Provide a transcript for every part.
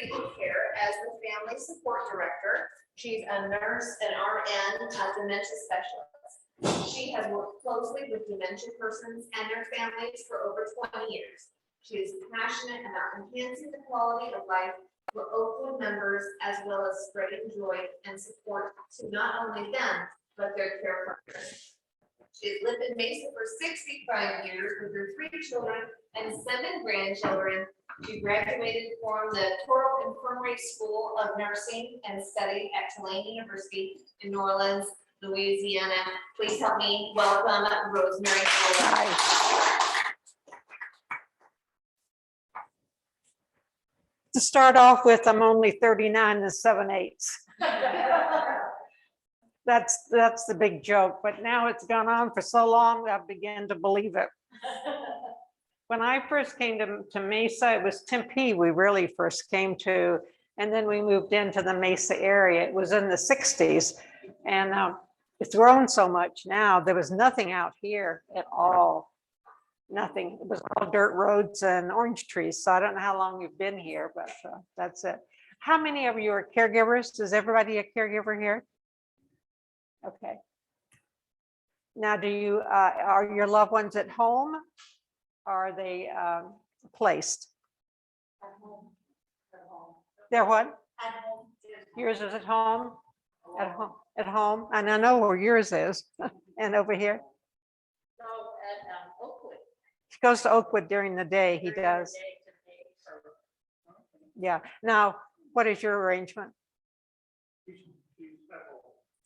Creative Care as the Family Support Director. She's a nurse and RN, Dementia Specialist. She has worked closely with dementia persons and their families for over 20 years. She is passionate about enhancing the quality of life for Oakwood members, as well as spreading joy and support to not only them, but their care partners. She's lived in Mesa for 65 years with her 3 children and 7 grandchildren. She graduated from the Touro Infirmary School of Nursing and studied at Tulane University in New Orleans, Louisiana. Please help me welcome Rosemary Fuller. To start off with, I'm only 39 and 7/8. That's the big joke, but now it's gone on for so long, I begin to believe it. When I first came to Mesa, it was Tempe we really first came to, and then we moved into the Mesa area. It was in the 60s, and it's grown so much now. There was nothing out here at all. Nothing. It was all dirt roads and orange trees. So I don't know how long you've been here, but that's it. How many of you are caregivers? Is everybody a caregiver here? Okay. Now, do you are your loved ones at home? Or are they placed? At home. At home. They're what? At home. Yours is at home? At home. At home. And I know where yours is. And over here? So at Oakwood. He goes to Oakwood during the day. He does. Yeah. Now, what is your arrangement?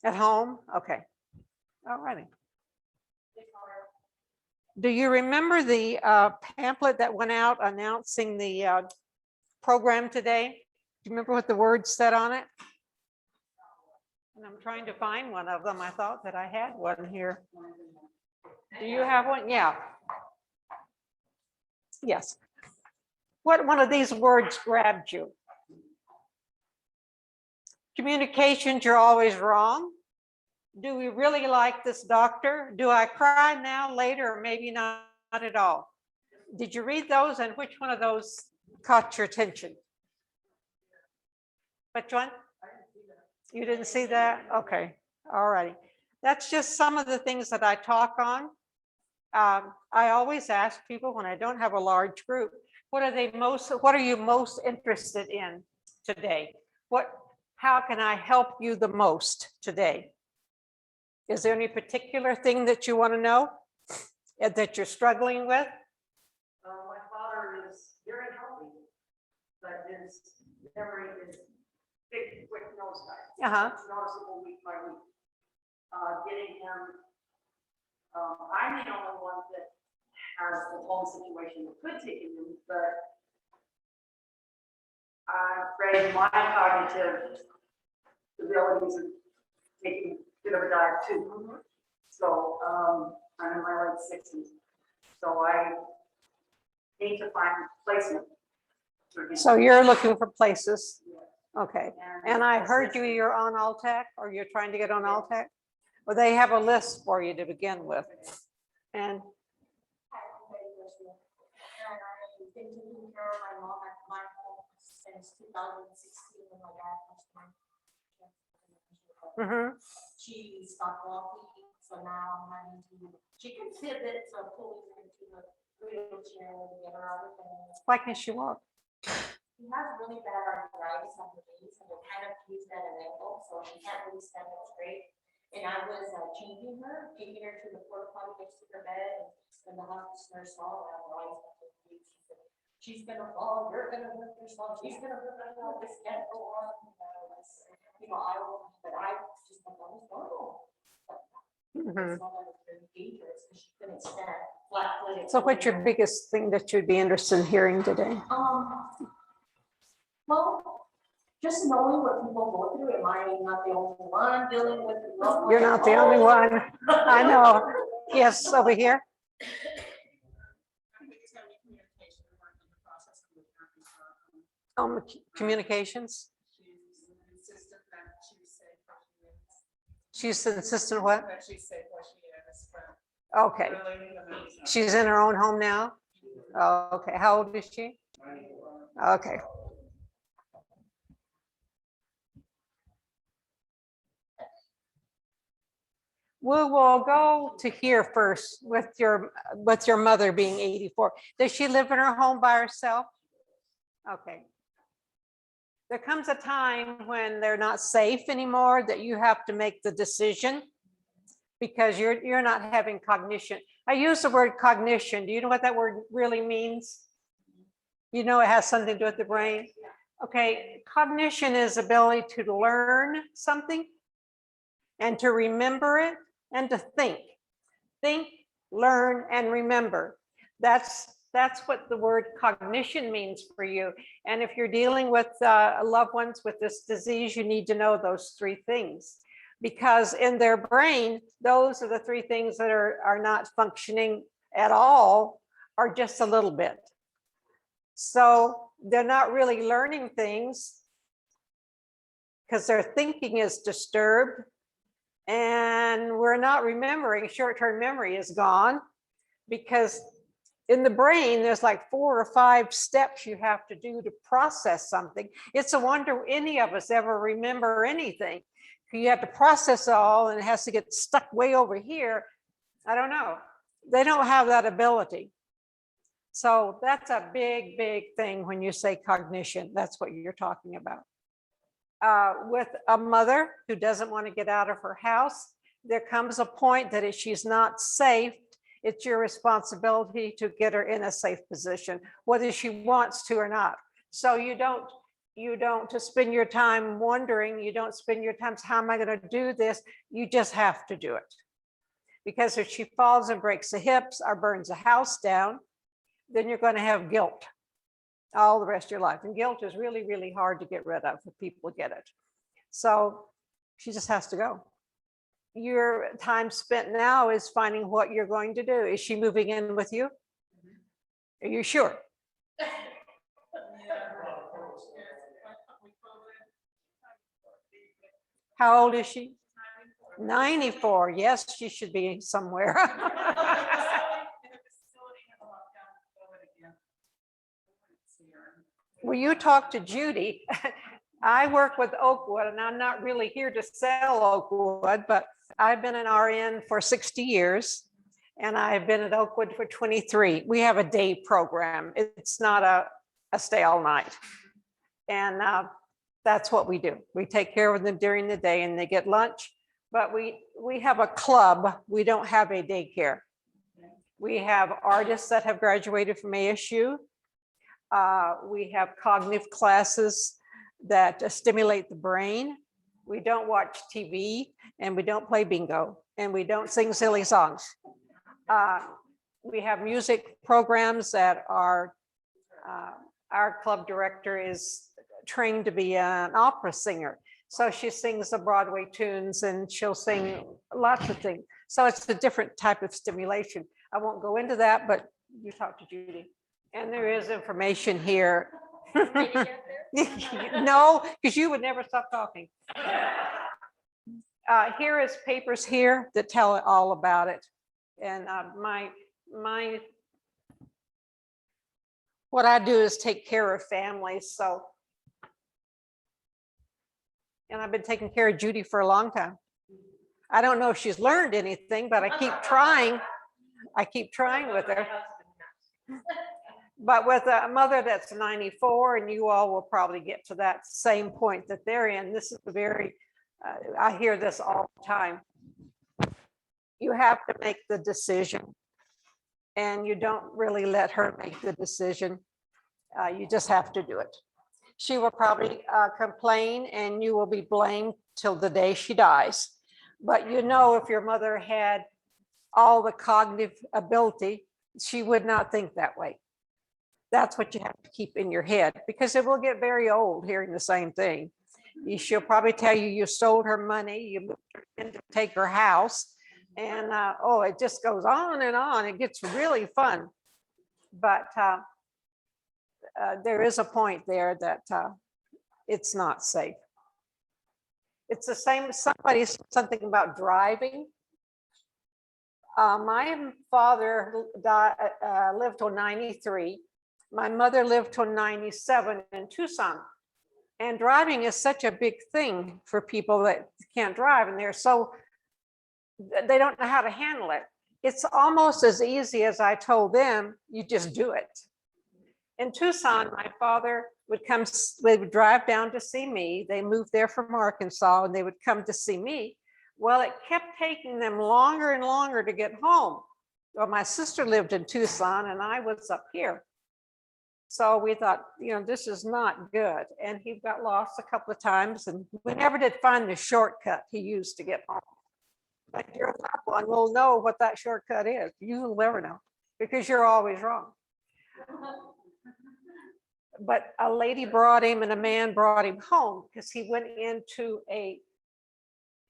At home? Okay. All righty. Do you remember the pamphlet that went out announcing the program today? Do you remember what the words said on it? And I'm trying to find one of them. I thought that I had one here. Do you have one? Yeah. Yes. What one of these words grabbed you? Communications, you're always wrong. Do we really like this doctor? Do I cry now, later, or maybe not at all? Did you read those, and which one of those caught your attention? Which one? You didn't see that? Okay, all righty. That's just some of the things that I talk on. I always ask people when I don't have a large group, what are you most interested in today? How can I help you the most today? Is there any particular thing that you want to know that you're struggling with? My father is very healthy, but his memory is big, quick nosedive. It's noticeable week by week. Getting him, I'm the only one that has the home situation that could take him in, but I'm afraid my cognitive abilities are taking a bit of a dive too. So I'm in my late 60s. So I need to find placement. So you're looking for places. Okay. And I heard you're on Alltech, or you're trying to get on Alltech. Well, they have a list for you to begin with. And I've been taking care of my mom at my home since 2016 when my dad passed away. She stopped walking, so now I'm having to, she can pivot, so pulling her into the wheelchair to get her out of bed. why can't she walk? She has really bad arthritis on her knees, and it kind of fused at an ankle, so she can't really stand up straight. And I was changing her, taking her to the porta potty next to her bed, and the hospice nurse saw that. She's gonna fall, you're gonna hurt yourself, she's gonna hurt herself, this can't go on. You know, but I just thought that was normal. It's not that it's very dangerous, because she couldn't stand flat-footed. So what's your biggest thing that you'd be interested in hearing today? Well, just knowing what people go through, am I not the only one dealing with it? You're not the only one. I know. Yes, over here. Communications. She's insistent what? Okay. She's in her own home now? Oh, okay. How old is she? Okay. We will go to here first with your mother being 84. Does she live in her home by herself? Okay. There comes a time when they're not safe anymore that you have to make the decision because you're not having cognition. I use the word cognition. Do you know what that word really means? You know, it has something to do with the brain. Okay, cognition is ability to learn something and to remember it and to think. Think, learn, and remember. That's what the word cognition means for you. And if you're dealing with loved ones with this disease, you need to know those three things. Because in their brain, those are the three things that are not functioning at all, or just a little bit. So they're not really learning things because their thinking is disturbed. And we're not remembering, short-term memory is gone because in the brain, there's like 4 or 5 steps you have to do to process something. It's a wonder any of us ever remember anything. You have to process it all and it has to get stuck way over here. I don't know. They don't have that ability. So that's a big, big thing when you say cognition. That's what you're talking about. With a mother who doesn't want to get out of her house, there comes a point that if she's not safe, it's your responsibility to get her in a safe position, whether she wants to or not. So you don't to spend your time wondering, you don't spend your time, how am I going to do this? You just have to do it. Because if she falls and breaks the hips or burns the house down, then you're going to have guilt all the rest of your life. And guilt is really, really hard to get rid of if people get it. So she just has to go. Your time spent now is finding what you're going to do. Is she moving in with you? Are you sure? How old is she? 94. Yes, she should be somewhere. Well, you talk to Judy. I work with Oakwood, and I'm not really here to sell Oakwood, but I've been an RN for 60 years, and I've been at Oakwood for 23. We have a day program. It's not a stay all night. And that's what we do. We take care of them during the day and they get lunch, but we have a club. We don't have a daycare. We have artists that have graduated from ASU. We have cognitive classes that stimulate the brain. We don't watch TV and we don't play bingo and we don't sing silly songs. We have music programs that are, our club director is trained to be an opera singer. So she sings the Broadway tunes and she'll sing lots of things. So it's a different type of stimulation. I won't go into that, but you talk to Judy. And there is information here. No, because you would never stop talking. Here is papers here that tell all about it. And what I do is take care of families. So, and I've been taking care of Judy for a long time. I don't know if she's learned anything, but I keep trying. I keep trying with her. But with a mother that's 94, and you all will probably get to that same point that they're in. This is a very, I hear this all the time. You have to make the decision, and you don't really let her make the decision. You just have to do it. She will probably complain, and you will be blamed till the day she dies. But you know, if your mother had all the cognitive ability, she would not think that way. That's what you have to keep in your head, because it will get very old hearing the same thing. She'll probably tell you you stole her money, you moved her in to take her house, and oh, it just goes on and on. It gets really fun. But there is a point there that it's not safe. It's the same, somebody said something about driving. My father lived till 93. My mother lived till 97 in Tucson. And driving is such a big thing for people that can't drive, and they're so they don't know how to handle it. It's almost as easy as I told them, you just do it. In Tucson, my father would come, they would drive down to see me. They moved there from Arkansas and they would come to see me. Well, it kept taking them longer and longer to get home. Well, my sister lived in Tucson and I was up here. So we thought, this is not good. And he got lost a couple of times and we never did find the shortcut he used to get home. But your loved one will know what that shortcut is. You will never know because you're always wrong. But a lady brought him and a man brought him home because he went into a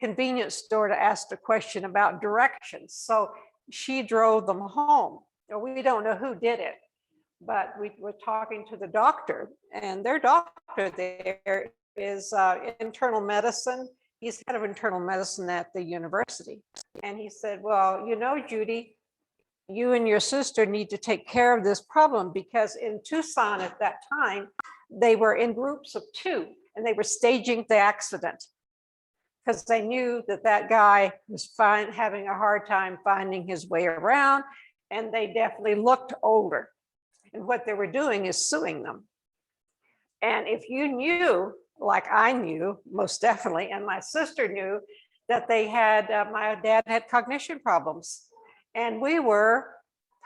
convenience store to ask a question about directions. So she drove them home. Now, we don't know who did it, but we were talking to the doctor, and their doctor there is internal medicine. He's head of internal medicine at the university. And he said, well, Judy, you and your sister need to take care of this problem because in Tucson at that time, they were in groups of 2 and they were staging the accident because they knew that guy was having a hard time finding his way around, and they definitely looked older. And what they were doing is suing them. And if you knew, like I knew, most definitely, and my sister knew that they had, my dad had cognition problems. And we were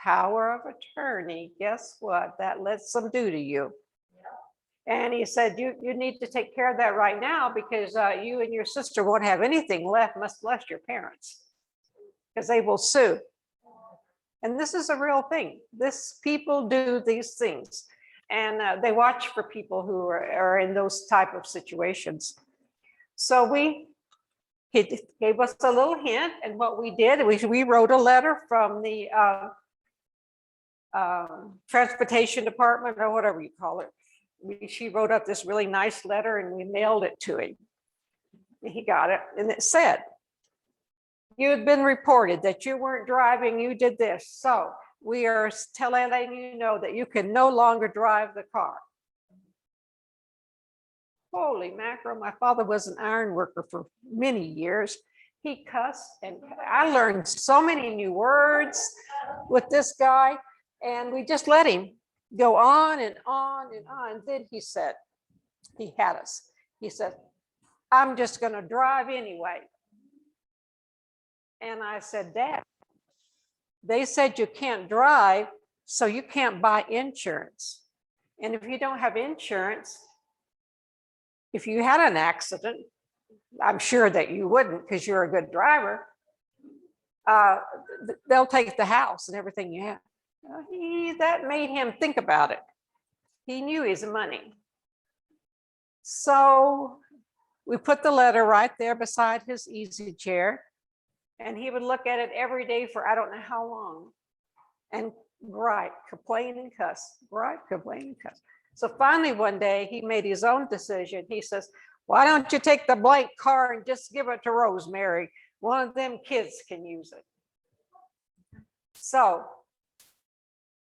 power of attorney. Guess what? That lets them do to you. And he said, you need to take care of that right now because you and your sister won't have anything left, much less your parents, because they will sue. And this is a real thing. People do these things. And they watch for people who are in those type of situations. So he gave us a little hint, and what we did, we wrote a letter from the transportation department or whatever you call it. She wrote up this really nice letter and we mailed it to him. He got it, and it said, you had been reported that you weren't driving, you did this. So we are letting you know that you can no longer drive the car. Holy mackerel, my father was an iron worker for many years. He cussed, and I learned so many new words with this guy, and we just let him go on and on and on. And then he said, he had us. He said, I'm just going to drive anyway. And I said, Dad, they said you can't drive, so you can't buy insurance. And if you don't have insurance, if you had an accident, I'm sure that you wouldn't because you're a good driver, they'll take the house and everything you have. That made him think about it. He knew his money. So we put the letter right there beside his easy chair, and he would look at it every day for I don't know how long, and complain and cuss, complain and cuss. So finally one day he made his own decision. He says, why don't you take the blank car and just give it to Rosemary? One of them kids can use it. So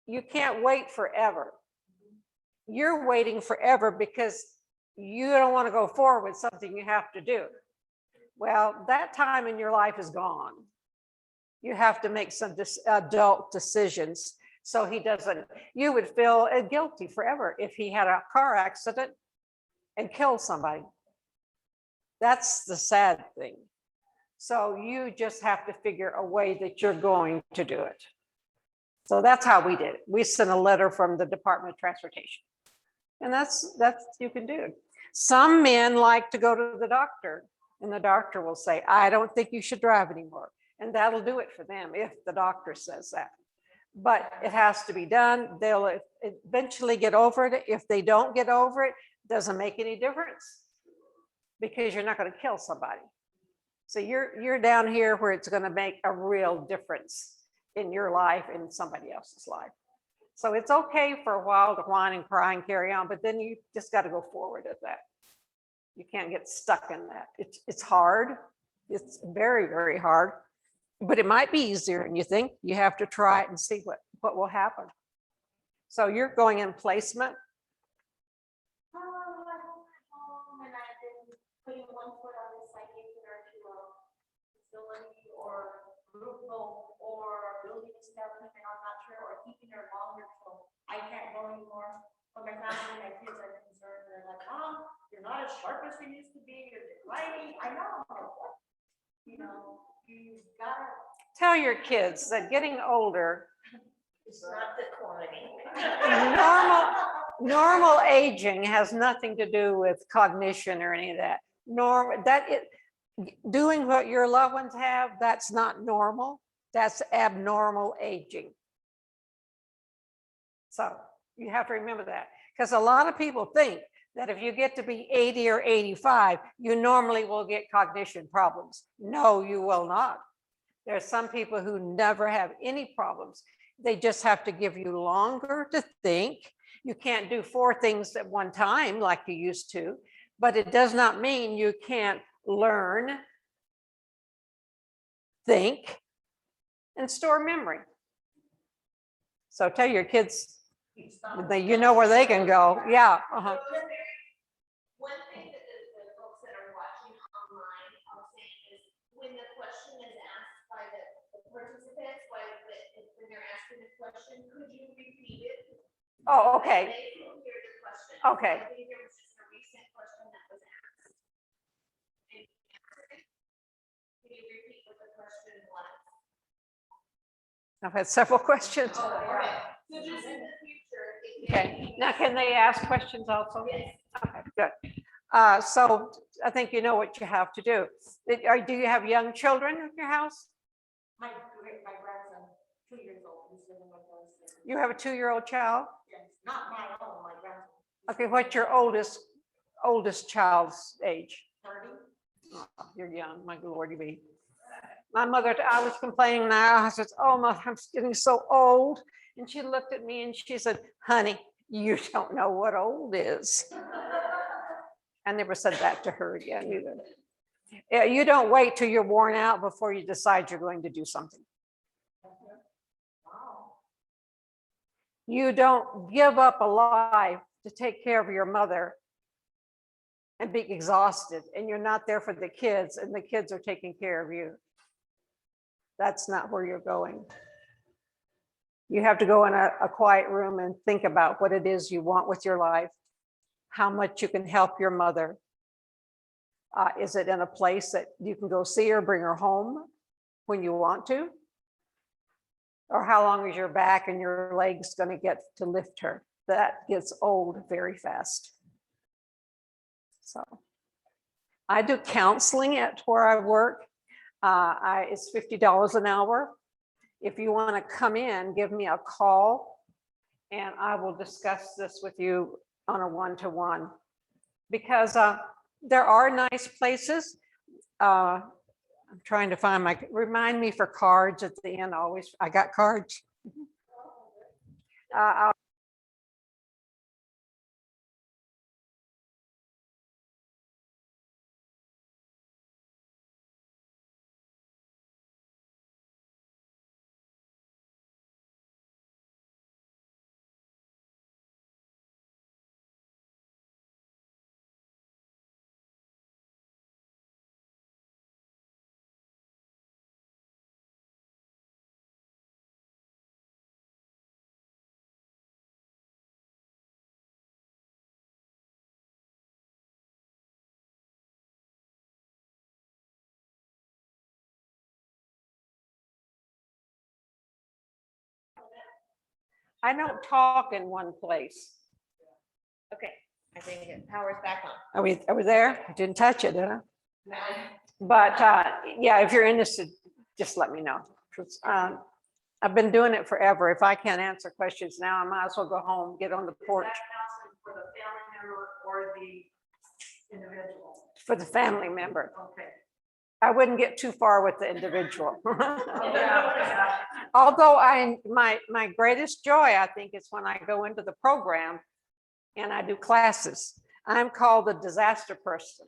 you can't wait forever. You're waiting forever because you don't want to go forward with something you have to do. Well, that time in your life is gone. You have to make some adult decisions. So you would feel guilty forever if he had a car accident and killed somebody. That's the sad thing. So you just have to figure a way that you're going to do it. So that's how we did it. We sent a letter from the Department of Transportation. And that's you can do. Some men like to go to the doctor, and the doctor will say, I don't think you should drive anymore. And that'll do it for them if the doctor says that. But it has to be done. They'll eventually get over it. If they don't get over it, doesn't make any difference because you're not going to kill somebody. So you're down here where it's going to make a real difference in your life and somebody else's life. So it's okay for a while to whine and cry and carry on, but then you just got to go forward at that. You can't get stuck in that. It's hard. It's very, very hard, but it might be easier than you think. You have to try it and see what will happen. So you're going in placement. And I've been putting one foot on this side, taking her to facility or group home or building establishment, I'm not sure, or keeping her longer, so I can't go anymore. But my family, my kids are concerned, they're like, oh, you're not as sharp as you used to be, you're declining, I know. You know, you gotta, Tell your kids that getting older, it's not declining. normal aging has nothing to do with cognition or any of that. Doing what your loved ones have, that's not normal. That's abnormal aging. So you have to remember that, because a lot of people think that if you get to be 80 or 85, you normally will get cognition problems. No, you will not. There are some people who never have any problems. They just have to give you longer to think. You can't do 4 things at one time like you used to, but it does not mean you can't learn, think, and store memory. So tell your kids, you know where they can go. Yeah. Uh-huh. One thing that the folks that are watching online are saying is when the question is asked by the participants, when they're asking the question, could you repeat it? Oh, okay. They can hear the question. Okay. I think there was just a recent question that was asked. Can you repeat what the question was? I've had several questions. Oh, okay. So just in the future. Okay. Now, can they ask questions also? Yes. Okay, good. So I think you know what you have to do. Do you have young children in your house? My grandson, 2 years old, he's living with us. You have a 2-year-old child? Yes, not my own, my grandson. Okay, what's your oldest child's age? 30. Oh, you're young, my Lord, you be. My mother, I was complaining now, I said, oh, I'm getting so old. And she looked at me and she said, honey, you don't know what old is. I never said that to her again either. Yeah, you don't wait till you're worn out before you decide you're going to do something. Wow. You don't give up a life to take care of your mother and be exhausted, and you're not there for the kids, and the kids are taking care of you. That's not where you're going. You have to go in a quiet room and think about what it is you want with your life, how much you can help your mother. Is it in a place that you can go see her, bring her home when you want to? Or how long is your back and your legs going to get to lift her? That gets old very fast. So I do counseling at where I work. It's $50 an hour. If you want to come in, give me a call and I will discuss this with you on a one-to-one, because there are nice places. I'm trying to find remind me for cards at the end. I got cards. I don't talk in one place. Okay, I think it power's back on. Are we there? I didn't touch it, did I? But yeah, if you're interested, just let me know. I've been doing it forever. If I can't answer questions now, I might as well go home, get on the porch. Is that counseling for the family member or the individual? For the family member. Okay. I wouldn't get too far with the individual. Yeah. Although my greatest joy, I think, is when I go into the program and I do classes. I'm called the disaster person.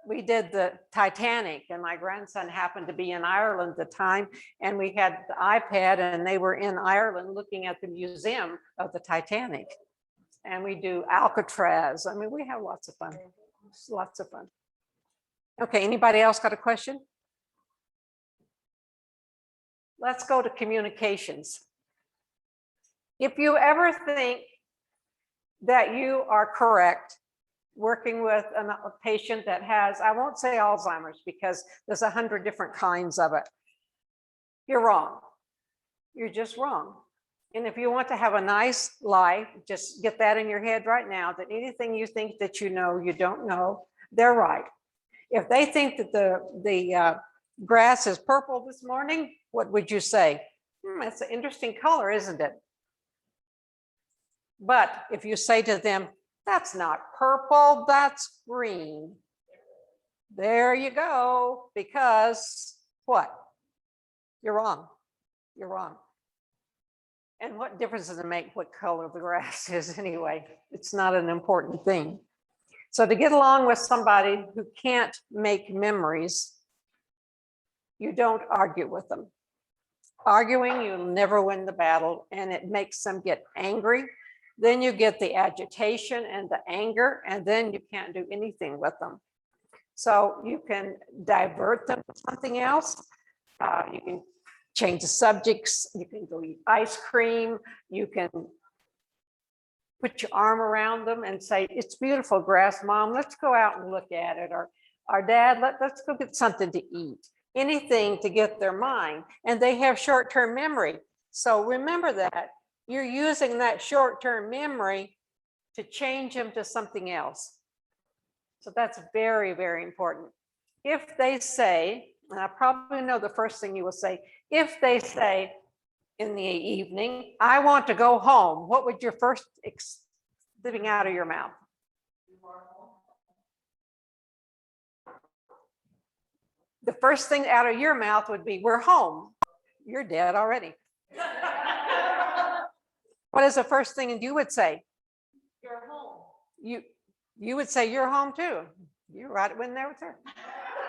We did the Titanic and my grandson happened to be in Ireland at the time, and we had the iPad and they were in Ireland looking at the museum of the Titanic. And we do Alcatraz. I mean, we have lots of fun. Lots of fun. Okay, anybody else got a question? let's go to communications. If you ever think that you are correct working with a patient that has, I won't say Alzheimer's because there's 100 different kinds of it, you're wrong. You're just wrong. And if you want to have a nice life, just get that in your head right now, that anything you think that you know, you don't know, they're right. If they think that the grass is purple this morning, what would you say? That's an interesting color, isn't it? But if you say to them, that's not purple, that's green. There you go, because what? You're wrong. You're wrong. And what difference does it make what color the grass is anyway? It's not an important thing. So to get along with somebody who can't make memories, you don't argue with them. Arguing, you'll never win the battle, and it makes them get angry. Then you get the agitation and the anger, and then you can't do anything with them. So you can divert them to something else. You can change the subjects. You can go eat ice cream. You can put your arm around them and say, it's beautiful grass, Mom, let's go out and look at it. Or Dad, let's go get something to eat. Anything to get their mind. And they have short-term memory. So remember that. You're using that short-term memory to change them to something else. So that's very, very important. If they say, and I probably know the first thing you will say, if they say in the evening, I want to go home, what would your first living out of your mouth? The first thing out of your mouth would be, we're home. You're dead already. What is the first thing you would say? You're home. You would say you're home too. You're right in there with her.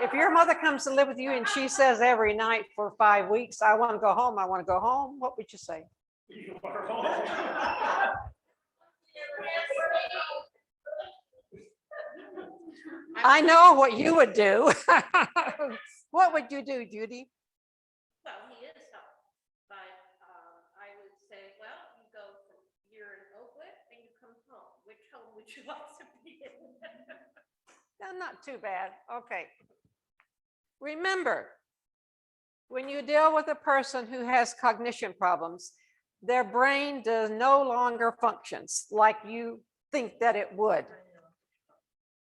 If your mother comes to live with you and she says every night for 5 weeks, I want to go home, I want to go home, what would you say? You are home. I know what you would do. What would you do, Judy? Well, he is home, but I would say, well, you go from, you're in Oakwood and you come home. Which home would you like to be in? No, not too bad. Okay. Remember, when you deal with a person who has cognition problems, their brain does no longer functions like you think that it would.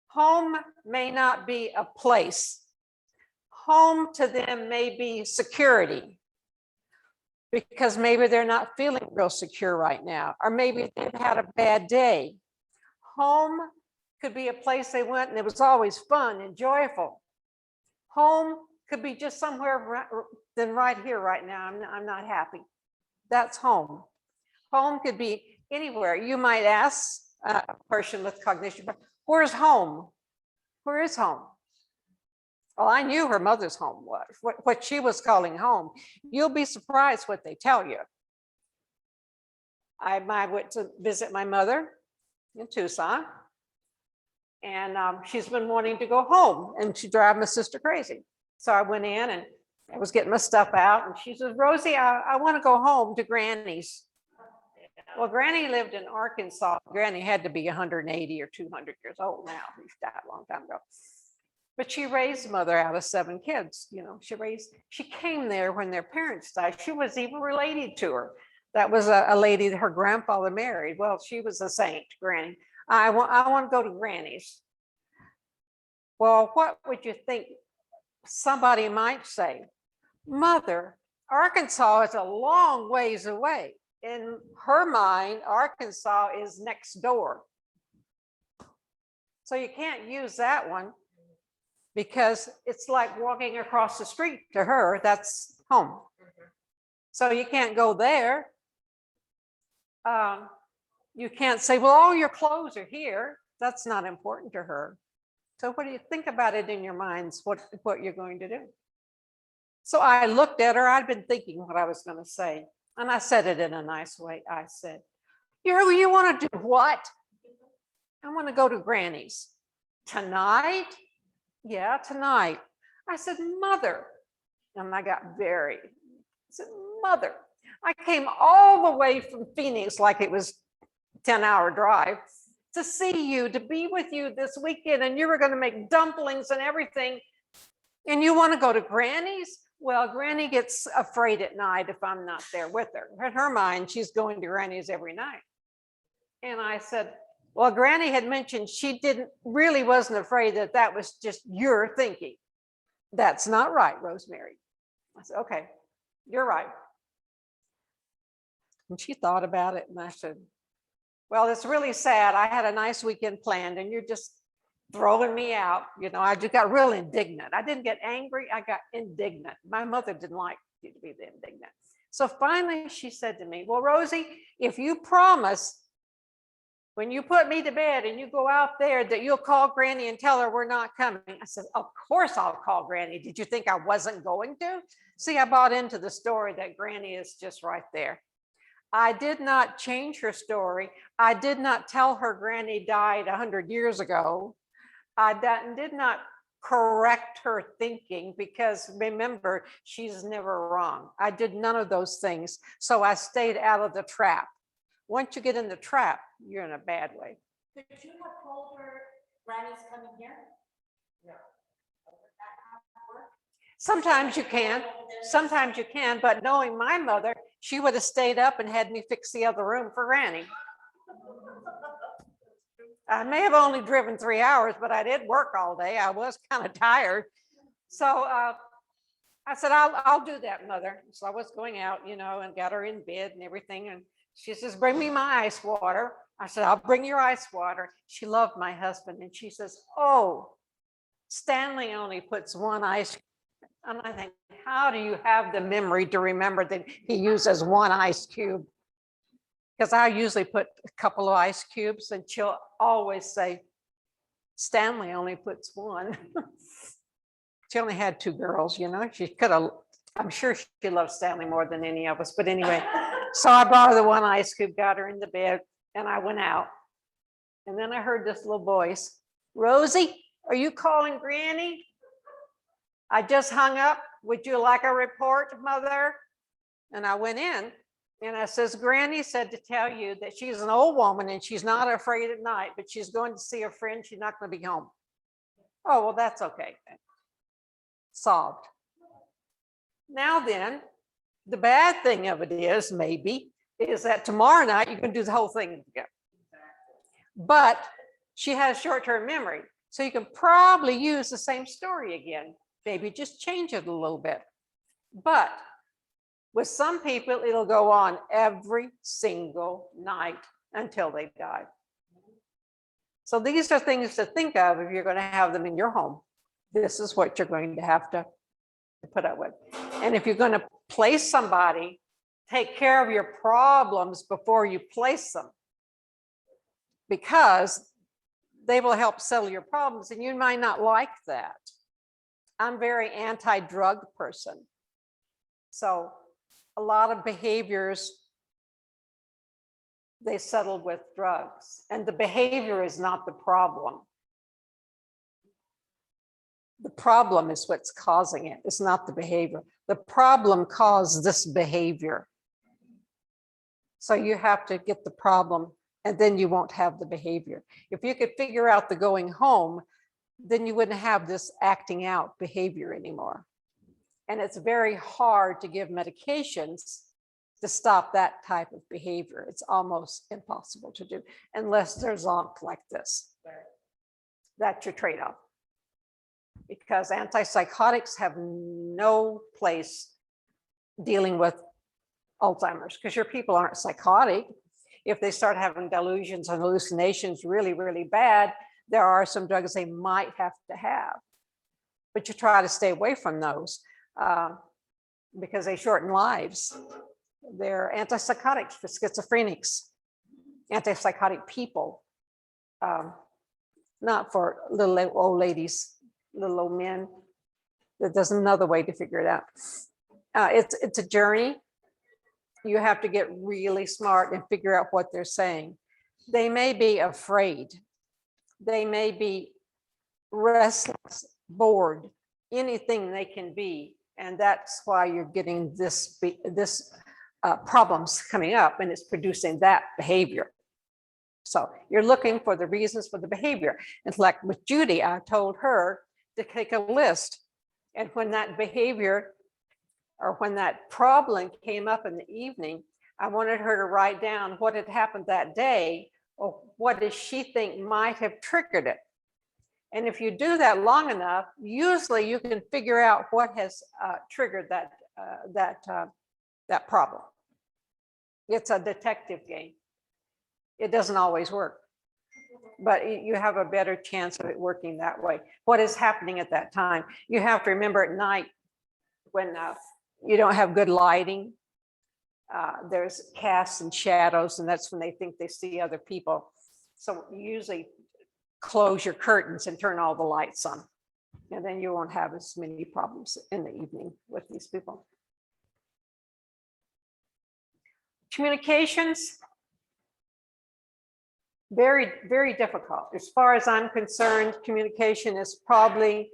Home may not be a place. Home to them may be security, because maybe they're not feeling real secure right now, or maybe they've had a bad day. Home could be a place they went and it was always fun and joyful. Home could be just somewhere than right here, right now. I'm not happy. That's home. Home could be anywhere. You might ask a person with cognition, where's home? Where is home? Well, I knew her mother's home was, what she was calling home. You'll be surprised what they tell you. I went to visit my mother in Tucson, and she's been wanting to go home, and she drive my sister crazy. So I went in and I was getting my stuff out, and she says, Rosie, I want to go home to Granny's. Well, Granny lived in Arkansas. Granny had to be 180 or 200 years old now. She died a long time ago. But she raised mother out of 7 kids. You know, she came there when their parents died. She was even related to her. That was a lady that her grandfather married. Well, she was a saint, Granny. I want to go to Granny's. Well, what would you think somebody might say? Mother, Arkansas is a long ways away. In her mind, Arkansas is next door. So you can't use that one, because it's like walking across the street to her. That's home. So you can't go there. You can't say, well, all your clothes are here. That's not important to her. So what do you think about it in your minds, what you're going to do? So I looked at her. I'd been thinking what I was going to say. And I said it in a nice way. I said, you want to do what? I want to go to Granny's. Tonight? Yeah, tonight. I said, Mother. And I got very said, Mother, I came all the way from Phoenix, like it was a 10-hour drive, to see you, to be with you this weekend, and you were going to make dumplings and everything. And you want to go to Granny's? Well, Granny gets afraid at night if I'm not there with her. In her mind, she's going to Granny's every night. And I said, well, Granny had mentioned she wasn't afraid that that was just your thinking. That's not right, Rosemary. I said, okay, you're right. And she thought about it, and I said, well, it's really sad. I had a nice weekend planned and you're just throwing me out. You know, I just got real indignant. I didn't get angry, I got indignant. My mother didn't like you to be indignant. So finally she said to me, well, Rosie, if you promise when you put me to bed and you go out there that you'll call Granny and tell her we're not coming. I said, of course I'll call Granny. Did you think I wasn't going to? See, I bought into the story that Granny is just right there. I did not change her story. I did not tell her Granny died 100 years ago. I did not correct her thinking, because remember, she's never wrong. I did none of those things. So I stayed out of the trap. Once you get in the trap, you're in a bad way. Could you have told her Granny's coming here? No. Sometimes you can, but knowing my mother, she would have stayed up and had me fix the other room for Granny. I may have only driven 3 hours, but I did work all day. I was kind of tired. So I said, I'll do that, Mother. So I was going out, you know, and got her in bed and everything. And she says, bring me my ice water. I said, I'll bring your ice water. She loved my husband. And she says, oh, Stanley only puts one ice. And I think, how do you have the memory to remember that he uses one ice cube? Because I usually put a couple of ice cubes, and she'll always say, Stanley only puts one. She only had 2 girls, you know, she could have, I'm sure she loved Stanley more than any of us. But anyway, so I brought her the one ice cube, got her in the bed, and I went out. And then I heard this little voice, Rosie, are you calling Granny? I just hung up. Would you like a report, Mother? And I went in and I says, Granny said to tell you that she's an old woman and she's not afraid at night, but she's going to see a friend. She's not going to be home. Oh, well, that's okay. Solved. Now then, the bad thing of it is that tomorrow night you can do the whole thing again. But she has short-term memory. So you can probably use the same story again. Maybe just change it a little bit. But with some people, it'll go on every single night until they die. So these are things to think of if you're going to have them in your home. This is what you're going to have to put up with. And if you're going to place somebody, take care of your problems before you place them, because they will help settle your problems, and you might not like that. I'm very anti-drug person. So a lot of behaviors, they settled with drugs, and the behavior is not the problem. The problem is what's causing it. It's not the behavior. The problem caused this behavior. So you have to get the problem, and then you won't have the behavior. If you could figure out the going home, then you wouldn't have this acting out behavior anymore. And it's very hard to give medications to stop that type of behavior. It's almost impossible to do unless there's zonk like this. That's your trade-off. Because antipsychotics have no place dealing with Alzheimer's, because your people aren't psychotic. If they start having delusions and hallucinations really, really bad, there are some drugs they might have to have. But you try to stay away from those because they shorten lives. They're antipsychotics for schizophrenics, antipsychotic people, not for little old ladies, little old men. There's another way to figure it out. It's a journey. You have to get really smart and figure out what they're saying. They may be afraid. They may be restless, bored, anything they can be. And that's why you're getting this problems coming up, and it's producing that behavior. So you're looking for the reasons for the behavior. It's like with Judy, I told her to take a list. And when that behavior or when that problem came up in the evening, I wanted her to write down what had happened that day or what does she think might have triggered it. And if you do that long enough, usually you can figure out what has triggered that problem. It's a detective game. It doesn't always work, but you have a better chance of it working that way. What is happening at that time? You have to remember at night when you don't have good lighting, there's casts and shadows, and that's when they think they see other people. So you usually close your curtains and turn all the lights on, and then you won't have as many problems in the evening with these people. Communications, very, very difficult. As far as I'm concerned, communication is probably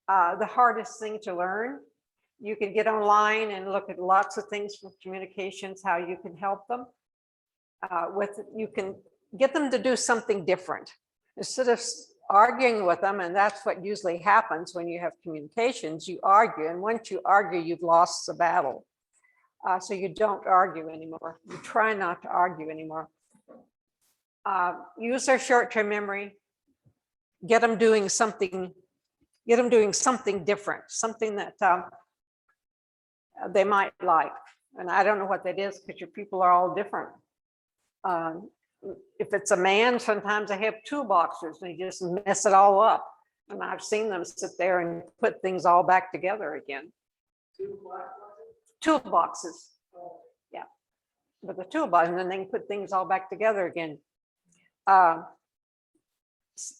the hardest thing to learn. You can get online and look at lots of things from communications, how you can help them. You can get them to do something different. Instead of arguing with them, and that's what usually happens when you have communications, you argue, and once you argue, you've lost the battle. So you don't argue anymore. You try not to argue anymore. Use their short-term memory. Get them doing something different, something that they might like. And I don't know what that is because your people are all different. If it's a man, sometimes they have toolboxes and they just mess it all up. And I've seen them sit there and put things all back together again. Toolboxes. Yeah. With the toolbox, and then they can put things all back together again.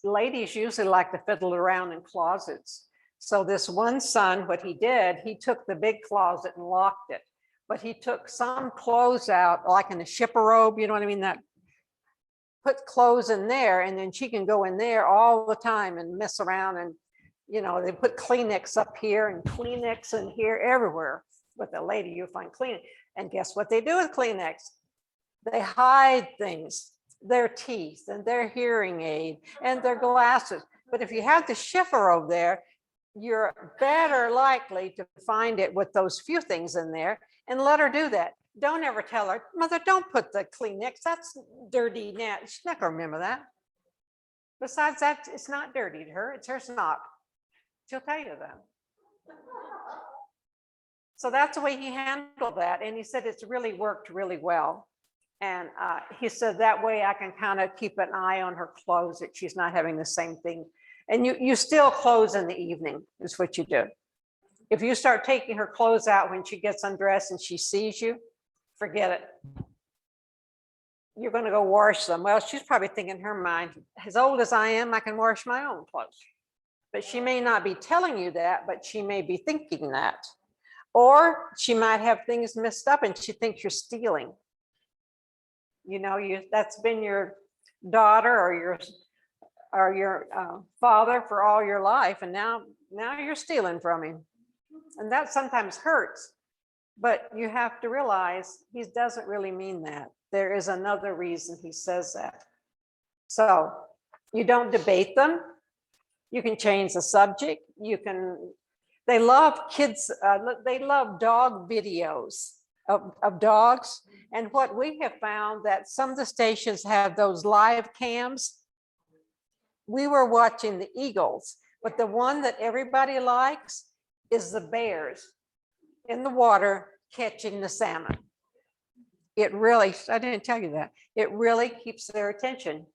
Ladies usually like to fiddle around in closets. So this one son, what he did, he took the big closet and locked it. But he took some clothes out, like in a shipper robe, you know what I mean? That put clothes in there, and then she can go in there all the time and mess around. And, you know, they put Kleenex up here and Kleenex in here, everywhere. With a lady, you'll find Kleenex. And guess what they do with Kleenex? They hide things, their teeth and their hearing aid and their glasses. But if you have the shiffer over there, you're better likely to find it with those few things in there, and let her do that. Don't ever tell her, Mother, don't put the Kleenex, that's dirty now. She's not gonna remember that. Besides that, it's not dirty to her, it's her snot. She'll tell you that. So that's the way he handled that. And he said it's really worked really well. And he said that way I can kind of keep an eye on her clothes, that she's not having the same thing. And you still close in the evening is what you do. If you start taking her clothes out when she gets undressed and she sees you, forget it. You're going to go wash them. Well, she's probably thinking in her mind, as old as I am, I can wash my own clothes. But she may not be telling you that, but she may be thinking that. Or she might have things messed up and she thinks you're stealing. You know, that's been your daughter or your father for all your life, and now you're stealing from him. And that sometimes hurts, but you have to realize he doesn't really mean that. There is another reason he says that. So you don't debate them. You can change the subject. They love kids, they love dog videos of dogs. And what we have found that some of the stations have those live cams. We were watching the eagles, but the one that everybody likes is the bears in the water catching the salmon. It really, I didn't tell you that, it really keeps their attention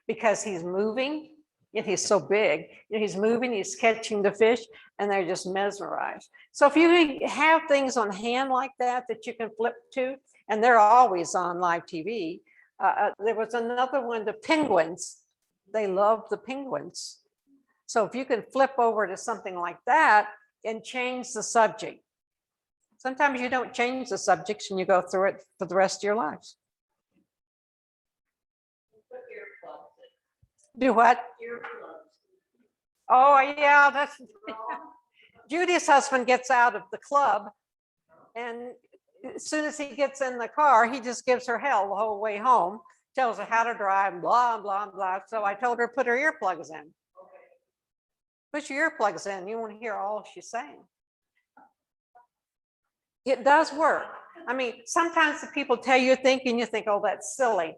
because he's moving and he's so big. And he's moving, he's catching the fish, and they're just mesmerized. So if you have things on hand like that you can flip to, and they're always on live TV. There was another one, the penguins. They love the penguins. So if you can flip over to something like that and change the subject. Sometimes you don't change the subjects and you go through it for the rest of your lives. Do what? Oh, yeah, that's Judy's husband gets out of the club, and as soon as he gets in the car, he just gives her hell the whole way home, tells her how to drive, blah, blah, blah. So I told her, put her earplugs in. Put your earplugs in, you won't hear all she's saying. It does work. I mean, sometimes the people tell you and you think, oh, that's silly.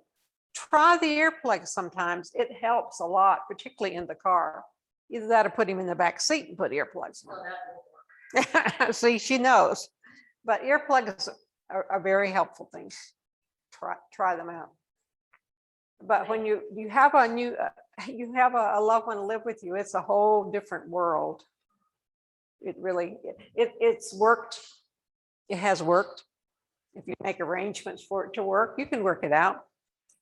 Try the earplugs sometimes. It helps a lot, particularly in the car. Either that or put him in the back seat and put earplugs on. See, she knows. But earplugs are very helpful things. Try them out. But when you have a new, you have a loved one live with you, it's a whole different world. It really, it's worked. It has worked. If you make arrangements for it to work, you can work it out.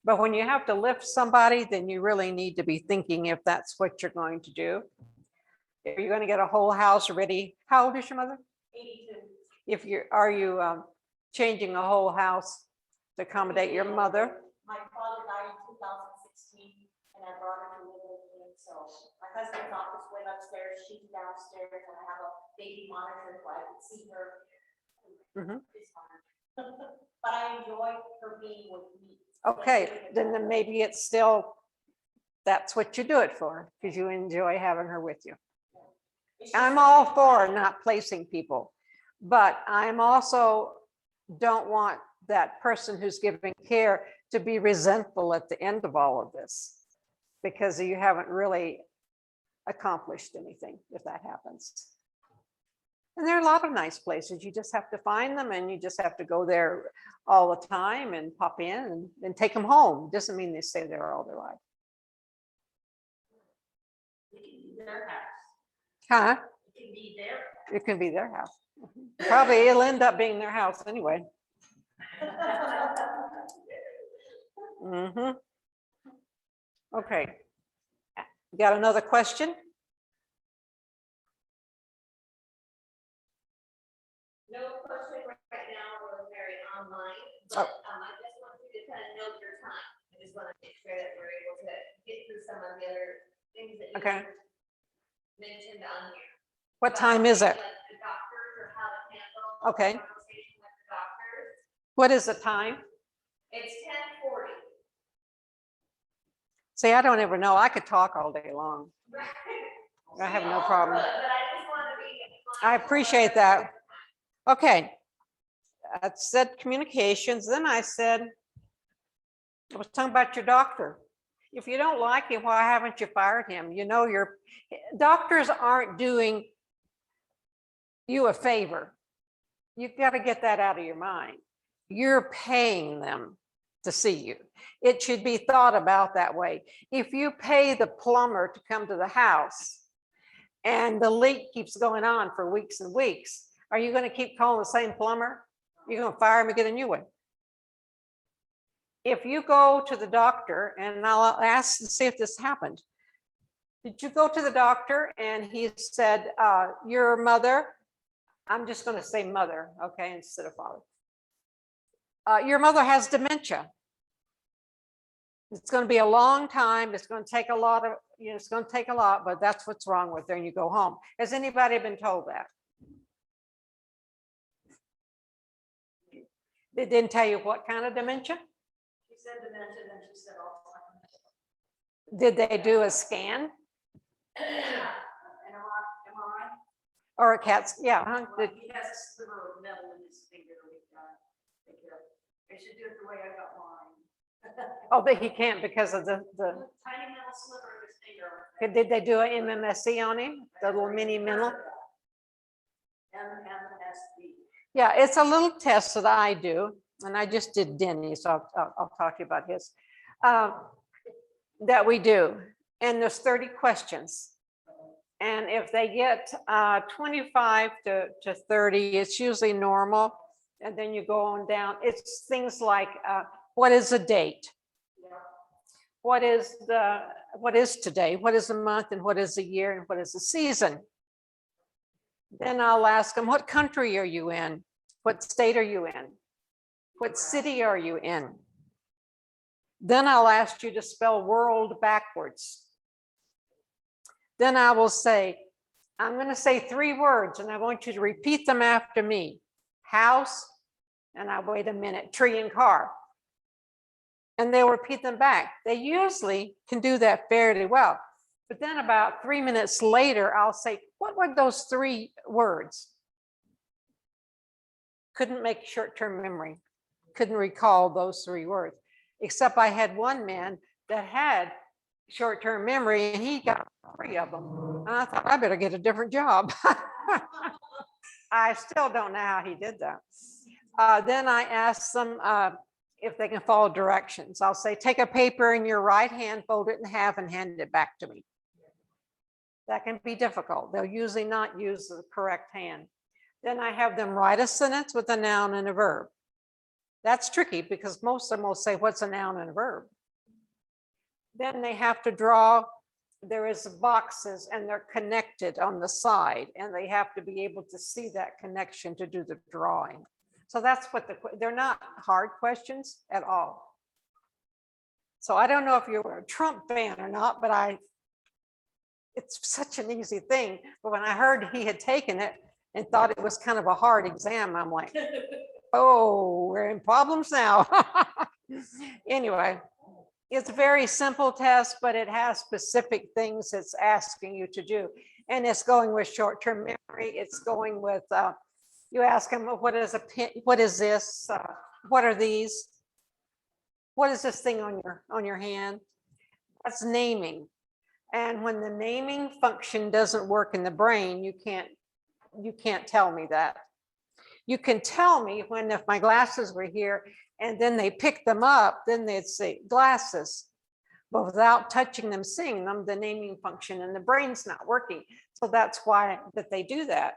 But when you have to lift somebody, then you really need to be thinking if that's what you're going to do. If you're going to get a whole house ready, how old is your mother? 82. Are you changing a whole house to accommodate your mother? My father died in 2016, and I brought her to live with me. So my husband's office went upstairs, she's downstairs, and I have a baby monitor so I can see her. It's fine. But I enjoy her being with me. Okay, then maybe it's still, that's what you do it for, because you enjoy having her with you. I'm all for not placing people, but I'm also don't want that person who's giving care to be resentful at the end of all of this, because you haven't really accomplished anything if that happens. And there are a lot of nice places. You just have to find them, and you just have to go there all the time and pop in and take them home. Doesn't mean they stay there all their life. It can be their house. Huh? It can be their. It can be their house. Probably it'll end up being their house anyway. Okay. You got another question? No question right now, Rosemary, online, Oh. but I just want you to kind of note your time. I just want to make sure that we're able to get through some of the other things that you Okay. mentioned on here. What time is it? Like the doctors or how to handle. Okay. Conversation with the doctors. What is the time? It's 10:40. See, I don't ever know. I could talk all day long. I have no problem. But I just want to be. I appreciate that. Okay. I said communications. Then I said, I was talking about your doctor. If you don't like him, why haven't you fired him? You know, your doctors aren't doing you a favor. You've got to get that out of your mind. You're paying them to see you. It should be thought about that way. If you pay the plumber to come to the house and the leak keeps going on for weeks and weeks, are you going to keep calling the same plumber? You're going to fire him and get a new one. If you go to the doctor, and I'll ask to see if this happened. Did you go to the doctor and he said, your mother, I'm just going to say mother, okay, instead of father. Your mother has dementia. It's going to be a long time. It's going to take a lot of, it's going to take a lot, but that's what's wrong with her, and you go home. Has anybody been told that? They didn't tell you what kind of dementia? She said dementia, then she said Alzheimer's. Did they do a scan MRI? or a CAT? Yeah. Huh? Well, he has a sliver of metal in his finger. They should do it the way I got mine. Oh, but he can't because of the. Tiny metal sliver of his finger. Did they do an MMSE on him? The little mini mental? MMSD. Yeah, it's a little test that I do, and I just did Denny, so I'll talk to you about his. That we do, and there's 30 questions. And if they get 25 to 30, it's usually normal. And then you go on down. It's things like, what is the date? What is today? What is the month, and what is the year, and what is the season? Then I'll ask them, what country are you in? What state are you in? What city are you in? Then I'll ask you to spell world backwards. Then I will say, I'm going to say 3 words and I want you to repeat them after me. House, and I wait a minute, tree and car. And they'll repeat them back. They usually can do that fairly well. But then about 3 minutes later, I'll say, what were those 3 words? Couldn't make short-term memory. Couldn't recall those 3 words. Except I had one man that had short-term memory and he got 3 of them. And I thought, I better get a different job. I still don't know how he did that. Then I asked them if they can follow directions. I'll say, take a paper in your right hand, fold it in half and hand it back to me. That can be difficult. They'll usually not use the correct hand. Then I have them write a sentence with a noun and a verb. That's tricky because most of them will say, what's a noun and a verb? Then they have to draw, there is boxes and they're connected on the side and they have to be able to see that connection to do the drawing. So that's what they're not hard questions at all. So I don't know if you're a Trump fan or not, but it's such an easy thing. But when I heard he had taken it and thought it was kind of a hard exam, I'm like, oh, we're in problems now. Anyway, it's a very simple test, but it has specific things it's asking you to do. And it's going with short-term memory. It's going with, you ask them, what is a pin? What is this? What are these? What is this thing on your hand? That's naming. And when the naming function doesn't work in the brain, you can't tell me that. You can tell me when if my glasses were here and then they pick them up, then they'd say glasses. But without touching them, seeing them, the naming function in the brain's not working. So that's why that they do that.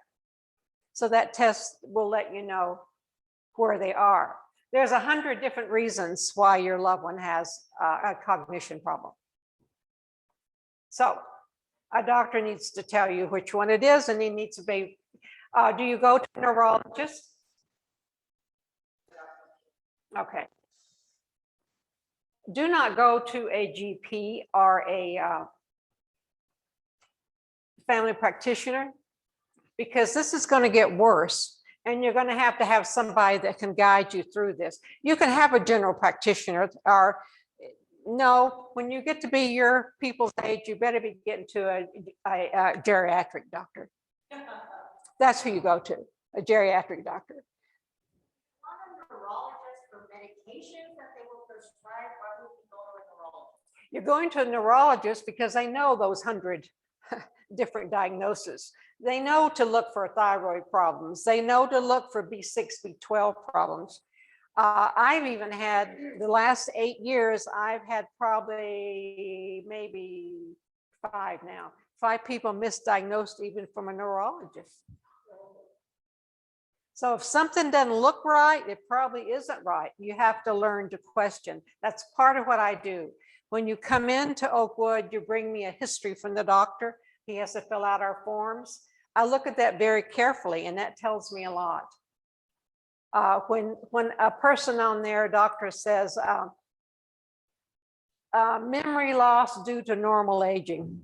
So that test will let you know where they are. There's 100 different reasons why your loved one has a cognition problem. So a doctor needs to tell you which one it is, and he needs to be, do you go to a neurologist? Okay. Do not go to a GP or a family practitioner, because this is going to get worse and you're going to have somebody that can guide you through this. You can have a general practitioner, or no, when you get to be your people's age, you better be getting to a geriatric doctor. That's who you go to, a geriatric doctor. On a neurologist for medications that they will prescribe, why would we go to a neurologist? You're going to a neurologist because they know those 100 different diagnoses. They know to look for thyroid problems. They know to look for B6, B12 problems. I've even had, the last 8 years, I've had probably maybe 5 now. 5 people misdiagnosed even from a neurologist. So if something doesn't look right, it probably isn't right. You have to learn to question. That's part of what I do. When you come into Oakwood, you bring me a history from the doctor. He has to fill out our forms. I look at that very carefully, and that tells me a lot. When a person on there, doctor says, memory loss due to normal aging.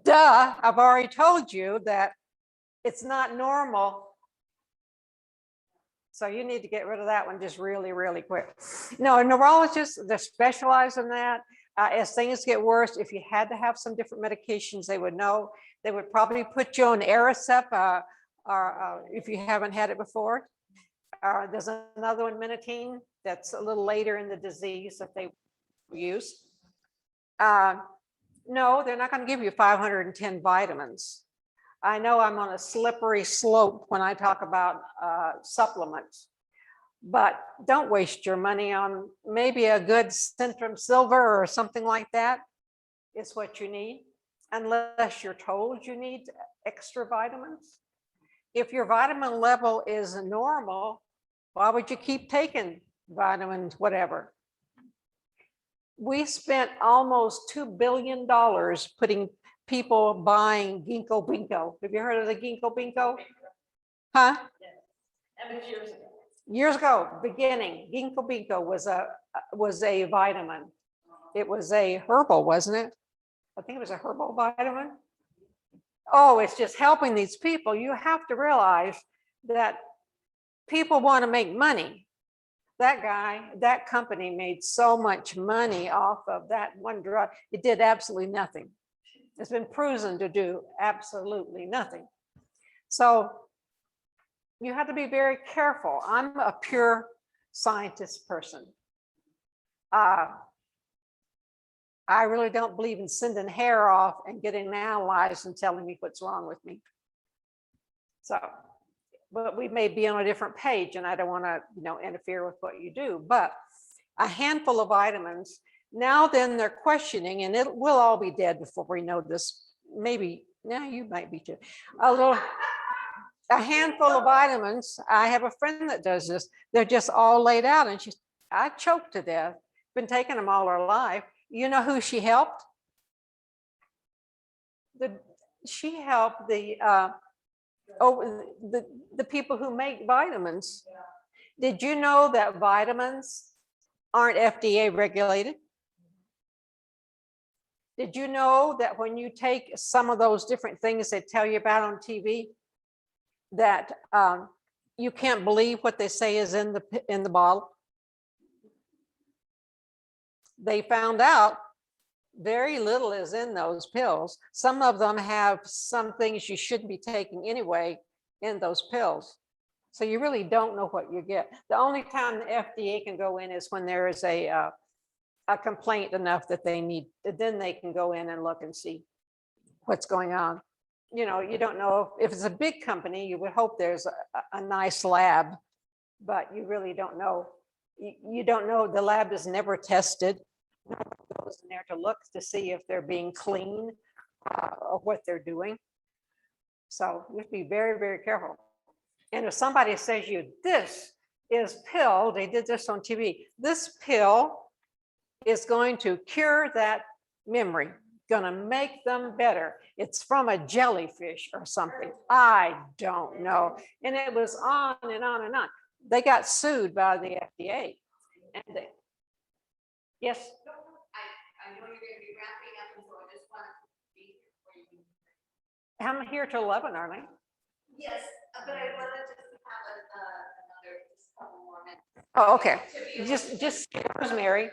Duh, I've already told you that it's not normal. So you need to get rid of that one just really, really quick. No, neurologists, they're specialized in that. As things get worse, if you had to have some different medications, they would know. They would probably put you on Aricept, or if you haven't had it before. There's another one, Minitine, that's a little later in the disease that they use. No, they're not going to give you 510 vitamins. I know I'm on a slippery slope when I talk about supplements, but don't waste your money on maybe a good Centrum Silver or something like that is what you need, unless you're told you need extra vitamins. If your vitamin level is normal, why would you keep taking vitamins, whatever? We spent almost $2 billion putting people buying ginkgo binkgo. Have you heard of the ginkgo binkgo? Huh? That was years ago. Years ago, beginning, ginkgo binkgo was a vitamin. It was a herbal, wasn't it? I think it was a herbal vitamin. Oh, it's just helping these people. You have to realize that people want to make money. That guy, that company made so much money off of that one drug. It did absolutely nothing. It's been proven to do absolutely nothing. So you have to be very careful. I'm a pure scientist person. I really don't believe in sending hair off and getting analyzed and telling me what's wrong with me. So, but we may be on a different page, and I don't want to, interfere with what you do. But a handful of vitamins. Now then, they're questioning, and we'll all be dead before we know this. Maybe now you might be too. A handful of vitamins. I have a friend that does this. They're just all laid out, and I choked to death. Been taking them all her life. You know who she helped? She helped the people who make vitamins. Did you know that vitamins aren't FDA regulated? Did you know that when you take some of those different things they tell you about on TV, that you can't believe what they say is in the bottle? They found out very little is in those pills. Some of them have some things you shouldn't be taking anyway in those pills. So you really don't know what you get. The only time the FDA can go in is when there is a complaint enough that they need, then they can go in and look and see what's going on. You don't know if it's a big company, you would hope there's a nice lab, but you really don't know. You don't know. The lab is never tested. No one goes in there to look to see if they're being clean or what they're doing. So you have to be very, very careful. And if somebody says you, this is pill, they did this on TV, this pill is going to cure that memory, gonna make them better. It's from a jellyfish or something. I don't know. And it was on and on and on. They got sued by the FDA. And yes? I know you're going to be wrapping up, and so I just wanted to be where you. I'm here till 11, aren't I? Yes, but I wanted just to have another, just a couple more minutes. Oh, okay. To be able Just Rosemary,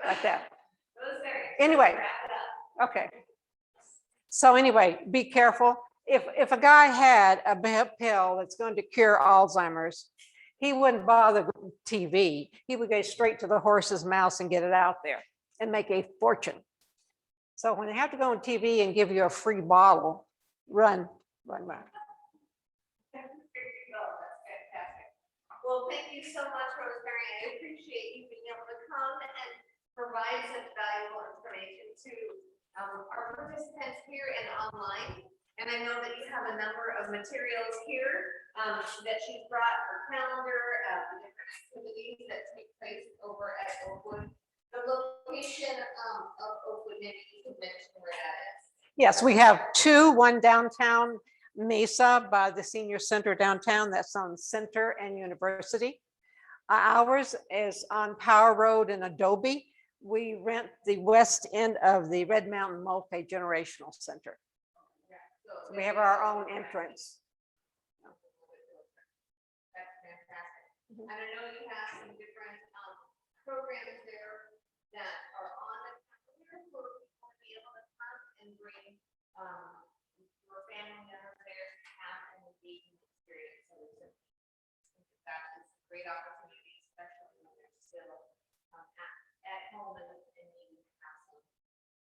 like that. Rosemary. Anyway. Wrap it up. Okay. So anyway, be careful. If a guy had a pill that's going to cure Alzheimer's, he wouldn't bother with TV. He would go straight to the horse's mouth and get it out there and make a fortune. So when they have to go on TV and give you a free bottle, run back. There you go. That's fantastic. Well, thank you so much, Rosemary. I appreciate you being able to come and provide such valuable information to our participants here and online. And I know that you have a number of materials here that she's brought, her calendar, the different activities that take place over at Oakwood. The location of Oakwood, maybe you can mention where that is. Yes, we have two, one downtown Mesa by the senior center downtown. That's on Center and University. Ours is on Power Road in Adobe. We rent the west end of the Red Mountain Multi-Generational Center. So we have our own entrance. That's fantastic. And I know you have some different programs there that are on the calendar for people to be able to come and bring your family members there to have an engaging experience. So that is a great opportunity, especially when they're still at home and needing to have some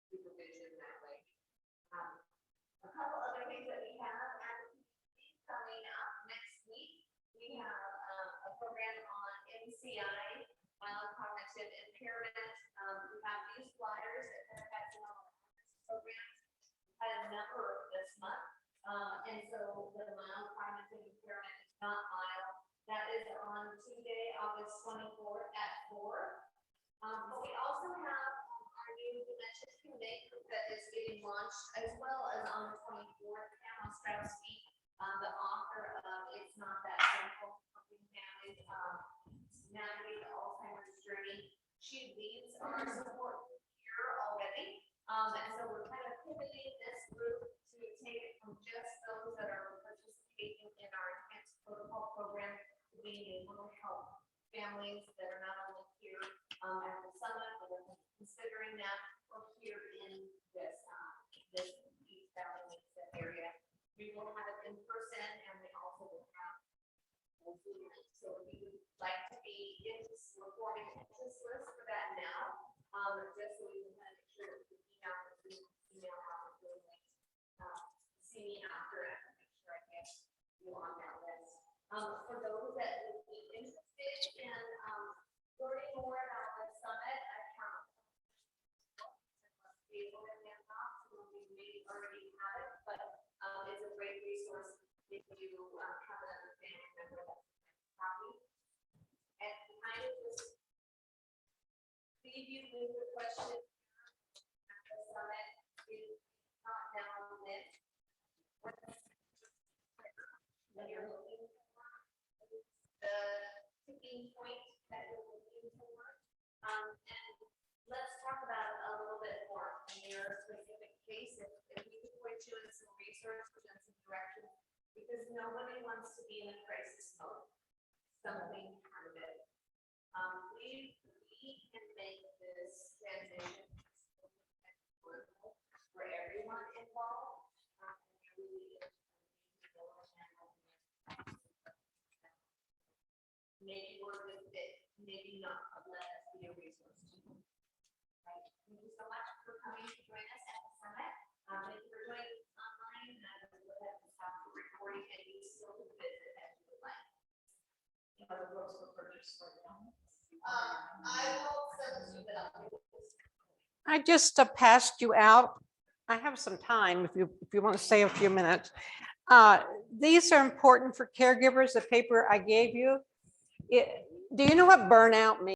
supervision that way. A couple other things that we have coming up next week. We have a program on MCI, mild cognitive impairment. We have these flyers that have had some of our programs had a number this month. And so the mild cognitive impairment is not mild. That is on Tuesday, August 24th at 4. But we also have our new Dementia Connect that is getting launched, as well as on the 24th, Pamela Strowski, the author of It's Not That Simple, Helping Families Navigate the Alzheimer's Journey. She leads our support here already. And so we're kind families that are not only here at the summit, but are considering that, or here in this East Valley Mesa area. We will have it in person, and we also will have a Zoom link. So if you would like to be in this recording interest list for that now, just so we can kind of make sure that we email out the link. See me after, and make sure I get you on that list. For those that would be interested in learning more about the summit, I have table in that box. We may already have it, but it's a great resource if you have another family member that's copy. And kind of just leave you with the question at the summit is not now when. When you're looking for the tipping point that you're looking for. And let's talk about it a little bit more in your specific case. If we could point you in some resources and some direction, because nobody wants to be in a crisis mode. Something out of it. We can make this transition for everyone involved. Maybe work with it, maybe not, but let us be a resource to you. Right. Thank you so much for coming to join us at the summit. Thank you for joining us online, and I will have to stop the recording, and you still can visit as you would like. Other books for purchase for them. I will send you that. I just passed you out. I have some time if you want to stay a few minutes. These are important for caregivers, the paper I gave you. Do you know what burnout means?